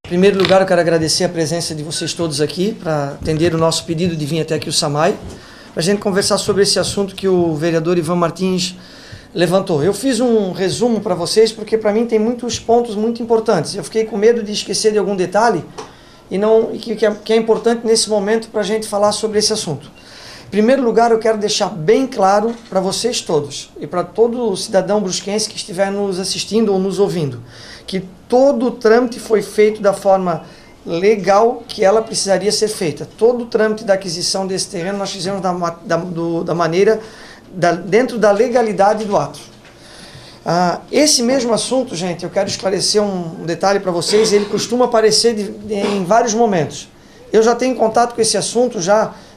Em primeiro lugar, eu quero agradecer a presença de vocês todos aqui para atender o nosso pedido de vir até aqui o SAMAI, para a gente conversar sobre esse assunto que o vereador Ivan Martins levantou. Eu fiz um resumo para vocês porque para mim tem muitos pontos muito importantes. Eu fiquei com medo de esquecer de algum detalhe que é importante nesse momento para a gente falar sobre esse assunto. Em primeiro lugar, eu quero deixar bem claro para vocês todos e para todo cidadão brusquense que estiver nos assistindo ou nos ouvindo, que todo o trâmite foi feito da forma legal que ela precisaria ser feita. Todo o trâmite da aquisição desse terreno nós fizemos da maneira, dentro da legalidade do ato. Esse mesmo assunto, gente, eu quero esclarecer um detalhe para vocês, ele costuma aparecer em vários momentos. Eu já tenho contato com esse assunto,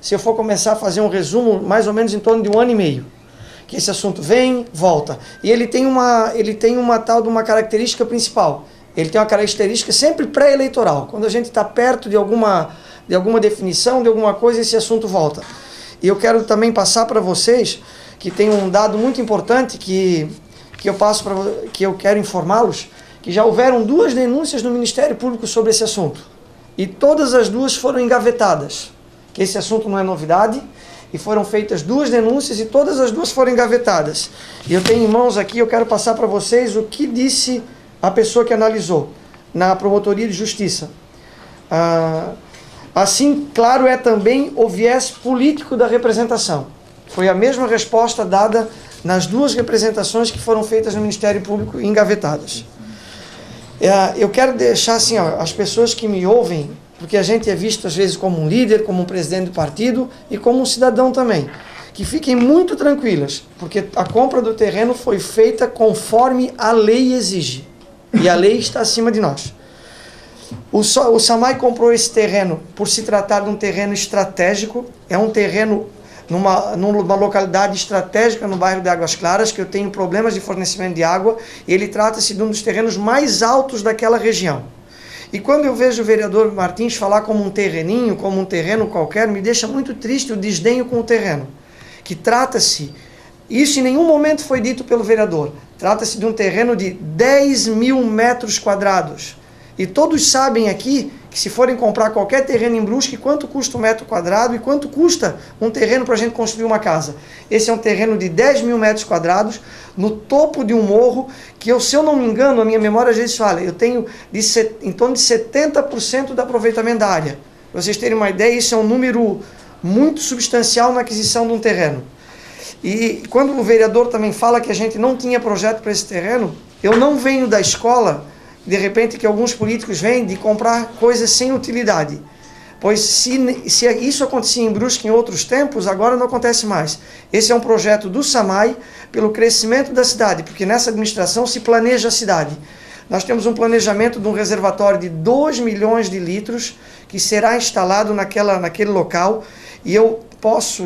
se eu for começar a fazer um resumo, mais ou menos em torno de 1 ano e meio. Que esse assunto vem, volta. E ele tem uma tal de uma característica principal. Ele tem uma característica sempre pré-eleitoral. Quando a gente está perto de alguma definição, de alguma coisa, esse assunto volta. E eu quero também passar para vocês que tem um dado muito importante que eu quero informá-los, que já houveram 2 denúncias no Ministério Público sobre esse assunto. E todas as 2 foram engavetadas. Que esse assunto não é novidade. E foram feitas 2 denúncias e todas as 2 foram engavetadas. E eu tenho em mãos aqui, eu quero passar para vocês o que disse a pessoa que analisou na Promotoria de Justiça. Assim, claro, é também o viés político da representação. Foi a mesma resposta dada nas 2 representações que foram feitas no Ministério Público e engavetadas. Eu quero deixar assim, as pessoas que me ouvem, porque a gente é visto às vezes como um líder, como um presidente do partido e como um cidadão também, que fiquem muito tranquilas, porque a compra do terreno foi feita conforme a lei exige, e a lei está acima de nós. O SAMAI comprou esse terreno por se tratar de um terreno estratégico, é um terreno numa localidade estratégica no bairro de Águas Claras, que eu tenho problemas de fornecimento de água, e ele trata-se de um dos terrenos mais altos daquela região. E quando eu vejo o vereador Martins falar como um terreninho, como um terreno qualquer, me deixa muito triste o desdenho com o terreno. Que trata-se, isso em nenhum momento foi dito pelo vereador, trata-se de um terreno de 10 mil metros quadrados. E todos sabem aqui que se forem comprar qualquer terreno em Brusque, quanto custa 1 metro quadrado e quanto custa um terreno para a gente construir uma casa. Esse é um terreno de 10 mil metros quadrados, no topo de um morro, que se eu não me engano, a minha memória às vezes fala, eu tenho em torno de 70% do aproveitamento da área. Para vocês terem uma ideia, isso é um número muito substancial na aquisição de um terreno. E quando o vereador também fala que a gente não tinha projeto para esse terreno, eu não venho da escola, de repente, que alguns políticos vêm de comprar coisas sem utilidade. Pois se isso acontecia em Brusque em outros tempos, agora não acontece mais. Esse é um projeto do SAMAI pelo crescimento da cidade, porque nessa administração se planeja a cidade. Nós temos um planejamento de um reservatório de 2 milhões de litros que será instalado naquele local, e eu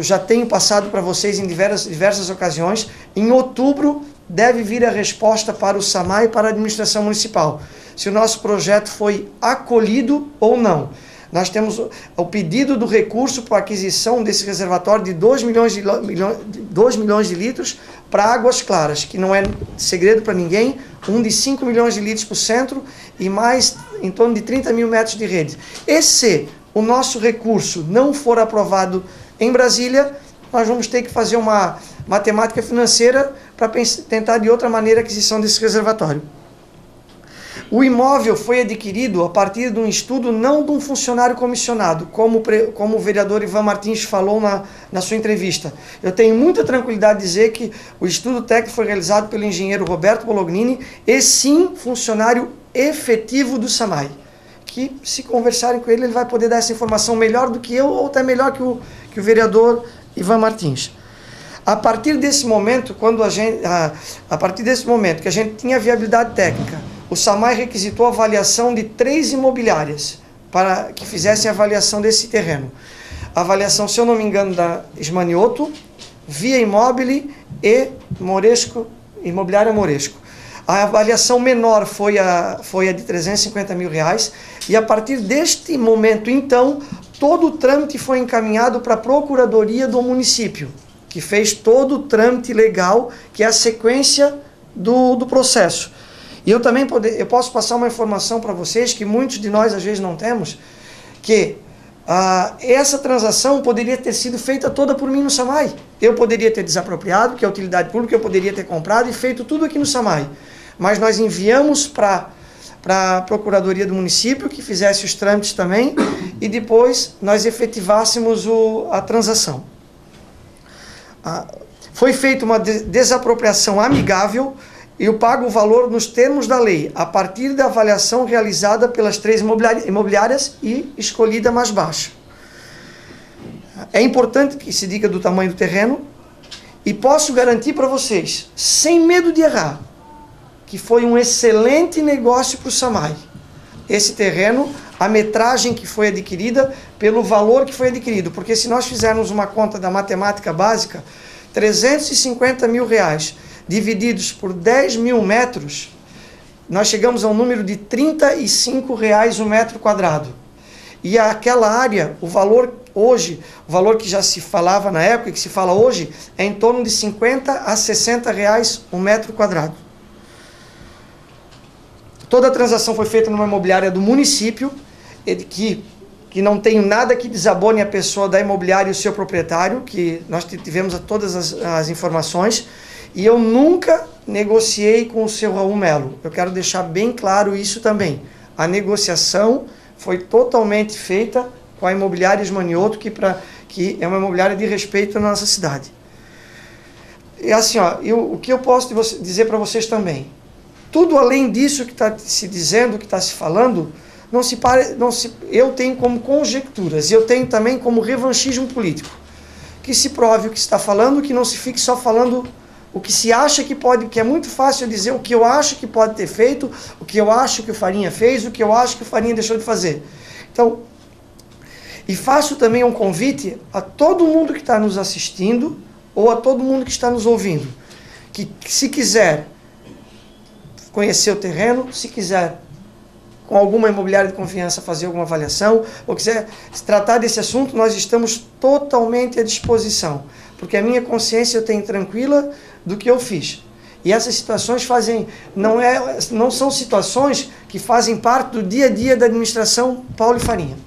já tenho passado para vocês em diversas ocasiões, em outubro deve vir a resposta para o SAMAI e para a administração municipal, se o nosso projeto foi acolhido ou não. Nós temos o pedido do recurso para a aquisição desse reservatório de 2 milhões de litros para Águas Claras, que não é segredo para ninguém, um de 5 milhões de litros para o centro e mais em torno de 30 mil metros de rede. E se o nosso recurso não for aprovado em Brasília, nós vamos ter que fazer uma matemática financeira para tentar de outra maneira a aquisição desse reservatório. O imóvel foi adquirido a partir de um estudo não de um funcionário comissionado, como o vereador Ivan Martins falou na sua entrevista. Eu tenho muita tranquilidade de dizer que o estudo técnico foi realizado pelo engenheiro Roberto Bolognini, e sim funcionário efetivo do SAMAI, que se conversarem com ele vai poder dar essa informação melhor do que eu, ou até melhor que o vereador Ivan Martins. A partir desse momento, que a gente tinha viabilidade técnica, o SAMAI requisitou a avaliação de 3 imobiliárias para que fizessem a avaliação desse terreno. A avaliação, se eu não me engano, da Ismanioto, Via Imóvel e Imobiliária Moresco. A avaliação menor foi a de R$350 mil, e a partir deste momento, então, todo o trâmite foi encaminhado para a Procuradoria do município, que fez todo o trâmite legal, que é a sequência do processo. E eu também eu posso passar uma informação para vocês que muitos de nós às vezes não temos, que essa transação poderia ter sido feita toda por mim no SAMAI. Eu poderia ter desapropriado, que é utilidade pública, eu poderia ter comprado e feito tudo aqui no SAMAI. Mas nós enviamos para a Procuradoria do município, que fizesse os trâmites também, e depois nós efetivássemos a transação. Foi feita uma desapropriação amigável, e eu pago o valor nos termos da lei, a partir da avaliação realizada pelas 3 imobiliárias e escolhida a mais baixa. É importante que se diga do tamanho do terreno, e posso garantir para vocês, sem medo de errar, que foi um excelente negócio para o SAMAI. Esse terreno, a metragem que foi adquirida, pelo valor que foi adquirido. Porque se nós fizermos uma conta da matemática básica, 350 mil reais divididos por 10 mil metros, nós chegamos a um número de R$35 o metro quadrado. E aquela área, o valor hoje, o valor que já se falava na época e que se fala hoje, é em torno de 50 a 60 reais o metro quadrado. Toda a transação foi feita numa imobiliária do município, que não tem nada que desabone a pessoa da imobiliária e o seu proprietário, que nós tivemos todas as informações, e eu nunca negociei com o seu Raul Melo. Eu quero deixar bem claro isso também. A negociação foi totalmente feita com a imobiliária Ismanioto, que é uma imobiliária de respeito na nossa cidade. E assim, o que eu posso dizer para vocês também, tudo além disso que está se dizendo, que está se falando, eu tenho como conjecturas, e eu tenho também como revanchismo político. Que se prove o que se está falando, que não se fique só falando o que se acha que pode, que é muito fácil dizer o que eu acho que pode ter feito, o que eu acho que o Farinha fez, o que eu acho que o Farinha deixou de fazer. Então, e faço também um convite a todo mundo que está nos assistindo, ou a todo mundo que está nos ouvindo, que se quiser conhecer o terreno, se quiser com alguma imobiliária de confiança fazer alguma avaliação, ou quiser se tratar desse assunto, nós estamos totalmente à disposição, porque a minha consciência eu tenho tranquila do que eu fiz. E essas situações não são situações que fazem parte do dia a dia da administração Paulo e Farinha.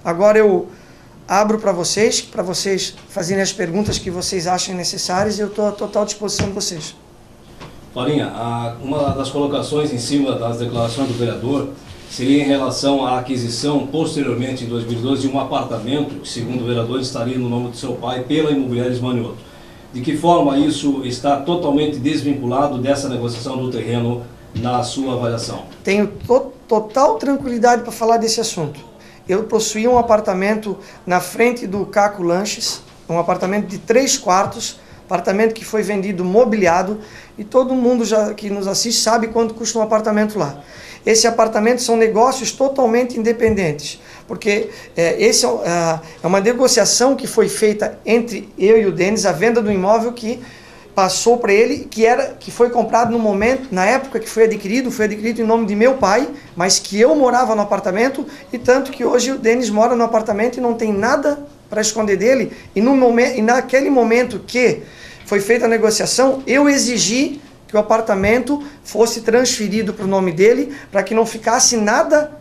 Agora eu abro para vocês fazerem as perguntas que vocês achem necessárias, e eu estou à total disposição de vocês. Farinha, uma das colocações em cima das declarações do vereador seria em relação à aquisição, posteriormente, em 2012, de um apartamento, que, segundo o vereador, estaria no nome do seu pai pela imobiliária Ismanioto. De que forma isso está totalmente desvinculado dessa negociação do terreno na sua avaliação? Tenho total tranquilidade para falar desse assunto. Eu possuía um apartamento na frente do Caco Lanches, um apartamento de 3 quartos, apartamento que foi vendido mobiliado, e todo mundo que nos assiste sabe quanto custa um apartamento lá. Esse apartamento são negócios totalmente independentes, porque esse é uma negociação que foi feita entre eu e o Denis, a venda do imóvel que passou para ele, que foi comprado no momento, na época que foi adquirido em nome de meu pai, mas que eu morava no apartamento, e tanto que hoje o Denis mora no apartamento e não tem nada para esconder dele, e naquele momento que foi feita a negociação, eu exigi que o apartamento fosse transferido para o nome dele, para que não ficasse nada,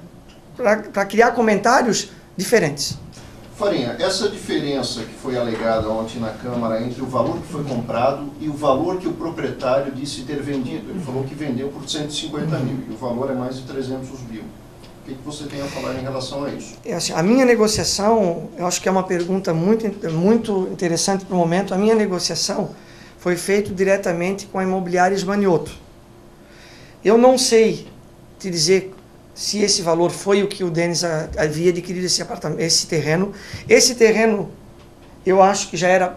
para criar comentários diferentes. Farinha, essa diferença que foi alegada ontem na Câmara entre o valor que foi comprado e o valor que o proprietário disse ter vendido, ele falou que vendeu por 150 mil, e o valor é mais de 300 mil. O que você tem a falar em relação a isso? Assim, a minha negociação, eu acho que é uma pergunta muito interessante para o momento. A minha negociação foi feita diretamente com a imobiliária Ismanioto. Eu não sei te dizer se esse valor foi o que o Denis havia adquirido esse terreno. Esse terreno, eu acho que já era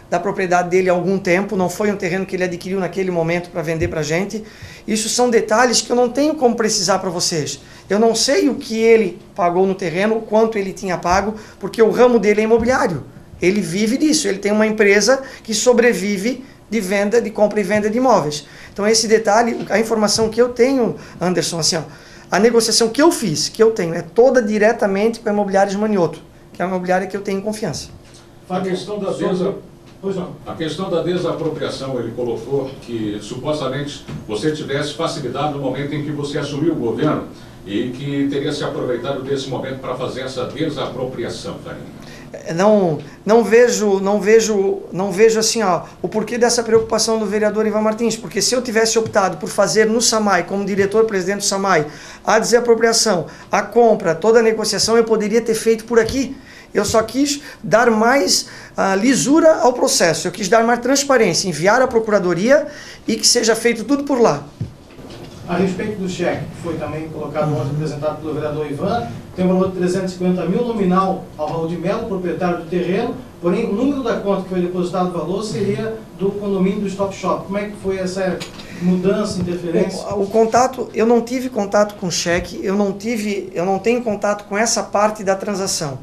da propriedade dele há algum tempo, não foi um terreno que ele adquiriu naquele momento para vender para a gente. Isso são detalhes que eu não tenho como precisar para vocês. Eu não sei o que ele pagou no terreno, o quanto ele tinha pago, porque o ramo dele é imobiliário. Ele vive disso, ele tem uma empresa que sobrevive de compra e venda de imóveis. Então esse detalhe, a informação que eu tenho, Anderson, assim, a negociação que eu fiz, que eu tenho, é toda diretamente com a imobiliária Ismanioto, que é uma imobiliária que eu tenho confiança. A questão da venda, Pois não. A questão da desapropriação, ele colocou que supostamente você tivesse facilidade no momento em que você assumiu o governo e que teria se aproveitado desse momento para fazer essa desapropriação, Farinha. Não vejo assim, ó, o porquê dessa preocupação do vereador Ivan Martins, porque se eu tivesse optado por fazer no SAMAI, como diretor-presidente do SAMAI, a desapropriação, a compra, toda a negociação, eu poderia ter feito por aqui. Eu só quis dar mais lisura ao processo, eu quis dar mais transparência, enviar à Procuradoria e que seja feito tudo por lá. A respeito do cheque, que foi também colocado ontem, apresentado pelo vereador Ivan, tem um valor de 350 mil nominal ao Raul de Melo, proprietário do terreno, porém o número da conta que foi depositado o valor seria do condomínio do Stop Shop. Como é que foi essa mudança, interferência? O contato, eu não tive contato com o cheque, eu não tenho contato com essa parte da transação.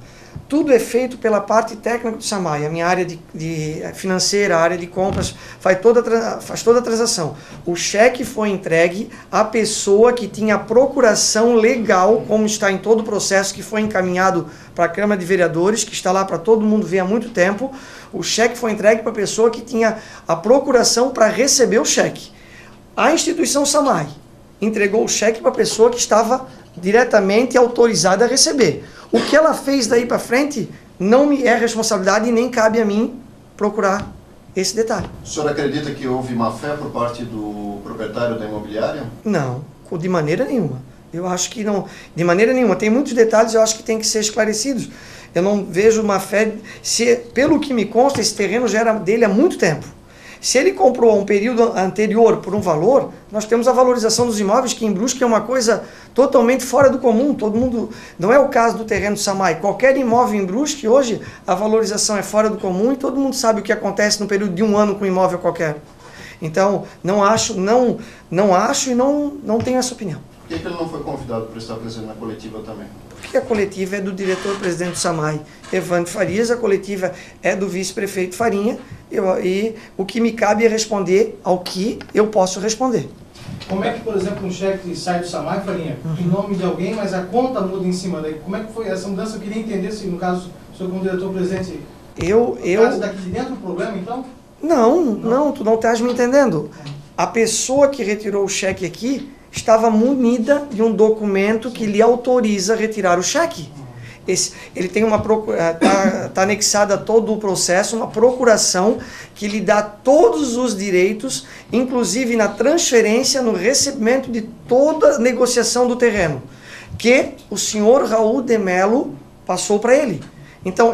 Tudo é feito pela parte técnica do SAMAI, a minha área de financeira, a área de compras, faz toda a transação. O cheque foi entregue à pessoa que tinha a procuração legal, como está em todo o processo que foi encaminhado para a Câmara de Vereadores, que está lá para todo mundo ver há muito tempo. O cheque foi entregue para a pessoa que tinha a procuração para receber o cheque. A instituição SAMAI entregou o cheque para a pessoa que estava diretamente autorizada a receber. O que ela fez daí para frente não me é responsabilidade e nem cabe a mim procurar esse detalhe. O senhor acredita que houve má fé por parte do proprietário da imobiliária? Não, de maneira nenhuma. Eu acho que não, de maneira nenhuma. Tem muitos detalhes, eu acho que tem que ser esclarecidos. Eu não vejo má fé, pelo que me consta, esse terreno já era dele há muito tempo. Se ele comprou um período anterior por um valor, nós temos a valorização dos imóveis, que em Brusque é uma coisa totalmente fora do comum. Todo mundo, não é o caso do terreno do SAMAI. Qualquer imóvel em Brusque, hoje, a valorização é fora do comum e todo mundo sabe o que acontece no período de um ano com um imóvel qualquer. Então, não acho e não tenho essa opinião. Por que ele não foi convidado para estar presente na coletiva também? Porque a coletiva é do diretor-presidente do SAMAI, Evandro Farias, a coletiva é do vice-prefeito Farinha, e o que me cabe é responder ao que eu posso responder. Como é que, por exemplo, um cheque sai do SAMAI, Farinha, em nome de alguém, mas a conta muda em cima daí? Como é que foi essa mudança? Eu queria entender se, no caso, o senhor como diretor-presidente, caso daqui de dentro o problema, então? Não, tu não estás me entendendo. A pessoa que retirou o cheque aqui estava munida de um documento que lhe autoriza a retirar o cheque. Ele tem está anexada a todo o processo, uma procuração que lhe dá todos os direitos, inclusive na transferência, no recebimento de toda a negociação do terreno, que o senhor Raul de Melo passou para ele. Então,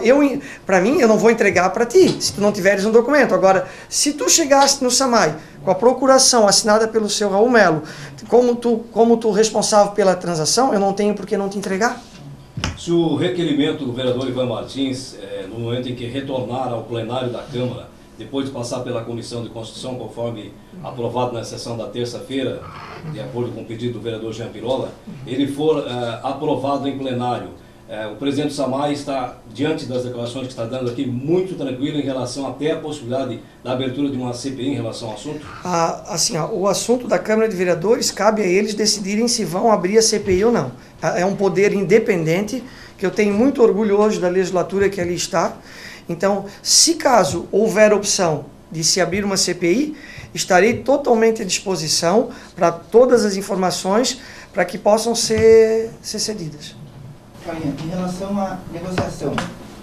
para mim, eu não vou entregar para ti, se tu não tiveres um documento. Agora, se tu chegaste no SAMAI com a procuração assinada pelo seu Raul Melo, como tu responsável pela transação, eu não tenho por que não te entregar. Se o requerimento do vereador Ivan Martins, no momento em que retornar ao plenário da Câmara, depois de passar pela Comissão de Constituição, conforme aprovado na sessão da terça-feira, de acordo com o pedido do vereador Jean Pirola, ele for aprovado em plenário, o presidente do SAMAI está, diante das declarações que está dando aqui, muito tranquilo em relação até a possibilidade da abertura de uma CPI em relação ao assunto? O assunto da Câmara de Vereadores, cabe a eles decidirem se vão abrir a CPI ou não. É um poder independente, que eu tenho muito orgulho hoje da legislatura que ali está. Então, se caso houver opção de se abrir uma CPI, estarei totalmente à disposição para todas as informações para que possam ser cedidas. Em relação à negociação,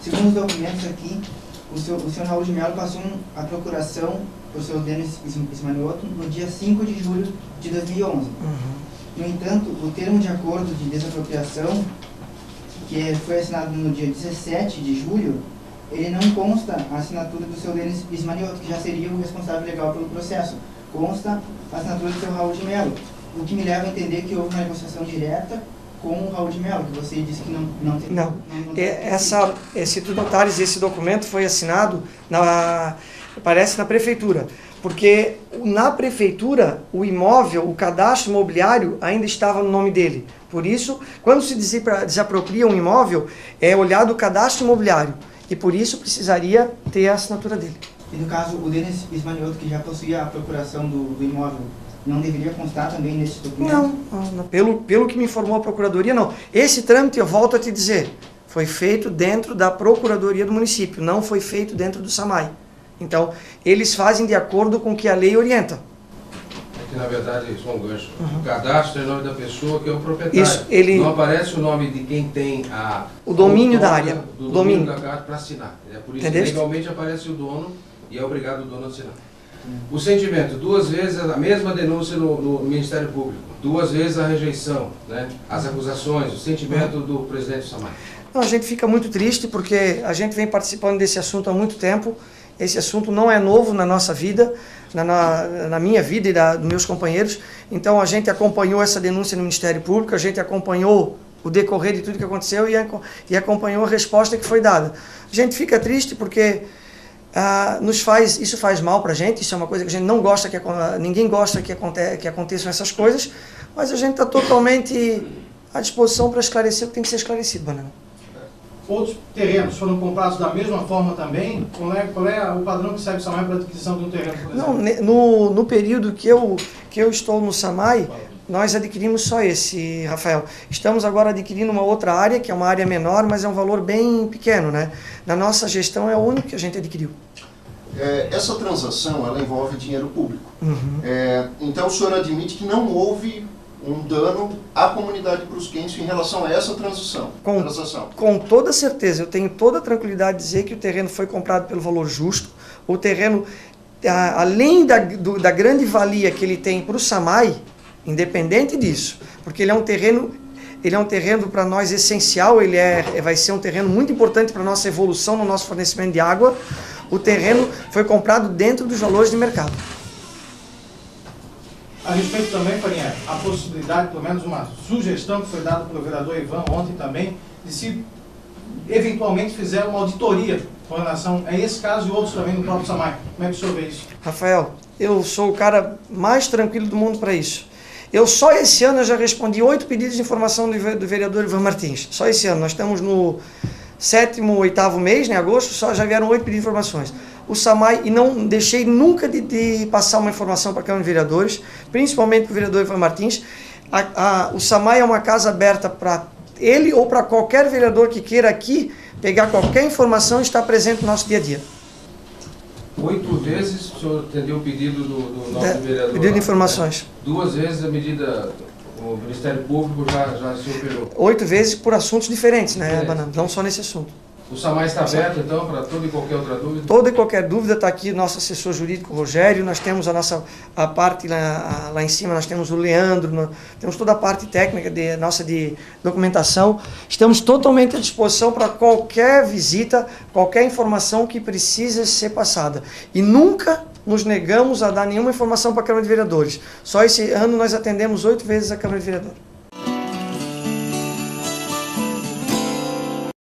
segundo os documentos aqui, o senhor Raul de Melo passou a procuração para o senhor Denis Ismanioto no dia 5 de julho de 2011. No entanto, o termo de acordo de desapropriação, que foi assinado no dia 17 de julho, ele não consta a assinatura do senhor Denis Ismanioto, que já seria o responsável legal pelo processo. Consta a assinatura do senhor Raul de Melo, o que me leva a entender que houve uma negociação direta com o Raul de Melo, que você disse que não tem... Não. Se tu notares, esse documento foi assinado, parece na prefeitura, porque na prefeitura o imóvel, o cadastro imobiliário ainda estava no nome dele. Por isso, quando se desapropria um imóvel, é olhado o cadastro imobiliário, e por isso precisaria ter a assinatura dele. E no caso, o Denis Ismanioto, que já possuía a procuração do imóvel, não deveria constar também nesse documento? Não. Pelo que me informou a Procuradoria, não. Esse trâmite, eu volto a te dizer, foi feito dentro da Procuradoria do município, não foi feito dentro do SAMAI. Então, eles fazem de acordo com o que a lei orienta. É que, na verdade, só um gancho. O cadastro é o nome da pessoa que é o proprietário. Isso, ele... Não aparece o nome de quem tem o domínio da área. O domínio da casa para assinar. É por isso que Entendeste? legalmente aparece o dono e é obrigado o dono a assinar. O sentimento, 2 vezes a mesma denúncia no Ministério Público, 2 vezes a rejeição, né? As acusações, o sentimento do presidente Samay. Não, a gente fica muito triste porque a gente vem participando desse assunto há muito tempo. Esse assunto não é novo na nossa vida, na minha vida e dos meus companheiros. Então a gente acompanhou essa denúncia no Ministério Público, a gente acompanhou o decorrer de tudo que aconteceu e acompanhou a resposta que foi dada. A gente fica triste porque isso faz mal para a gente, isso é uma coisa que a gente não gosta, ninguém gosta que aconteçam essas coisas, mas a gente está totalmente à disposição para esclarecer o que tem que ser esclarecido, Banana. Outros terrenos foram comprados da mesma forma também? Qual é o padrão que segue o Samay para a adquisição de um terreno, por exemplo? Não, no período que eu estou no Samay, nós adquirimos só esse, Rafael. Estamos agora adquirindo uma outra área, que é uma área menor, mas é um valor bem pequeno, né? Na nossa gestão é o único que a gente adquiriu. Essa transação, ela envolve dinheiro público. Então o senhor admite que não houve um dano à comunidade brusquense em relação a essa transação? Com toda certeza, eu tenho toda a tranquilidade de dizer que o terreno foi comprado pelo valor justo. O terreno, além da grande valia que ele tem para o Samay, independente disso, porque ele é um terreno para nós essencial, vai ser um terreno muito importante para a nossa evolução no nosso fornecimento de água. O terreno foi comprado dentro dos valores de mercado. A respeito também, Farinha, a possibilidade, pelo menos uma sugestão que foi dada pelo vereador Ivan ontem também, de se eventualmente fizer uma auditoria com relação a esse caso e outros também no próprio Samay. Como é que o senhor vê isso? Rafael, eu sou o cara mais tranquilo do mundo para isso. Só esse ano eu já respondi 8 pedidos de informação do vereador Ivan Martins. Só esse ano. Nós estamos no 7º, 8º mês, em agosto, já vieram 8 pedidos de informações. O Samay, e não deixei nunca de passar uma informação para a Câmara de Vereadores, principalmente para o vereador Ivan Martins. O Samay é uma casa aberta para ele ou para qualquer vereador que queira aqui pegar qualquer informação e estar presente no nosso dia a dia. 8 vezes o senhor atendeu o pedido do nosso vereador? Pedido de informações. 2 vezes a medida, o Ministério Público já se operou? 8 vezes por assuntos diferentes, né, Banana? Não só nesse assunto. O Samay está aberto, então, para toda e qualquer outra dúvida? Toda e qualquer dúvida está aqui o nosso assessor jurídico, Rogério, nós temos a parte lá em cima, nós temos o Leandro, temos toda a parte técnica de documentação. Estamos totalmente à disposição para qualquer visita, qualquer informação que precise ser passada. E nunca nos negamos a dar nenhuma informação para a Câmara de Vereadores. Só esse ano nós atendemos 8 vezes a Câmara de Vereadores.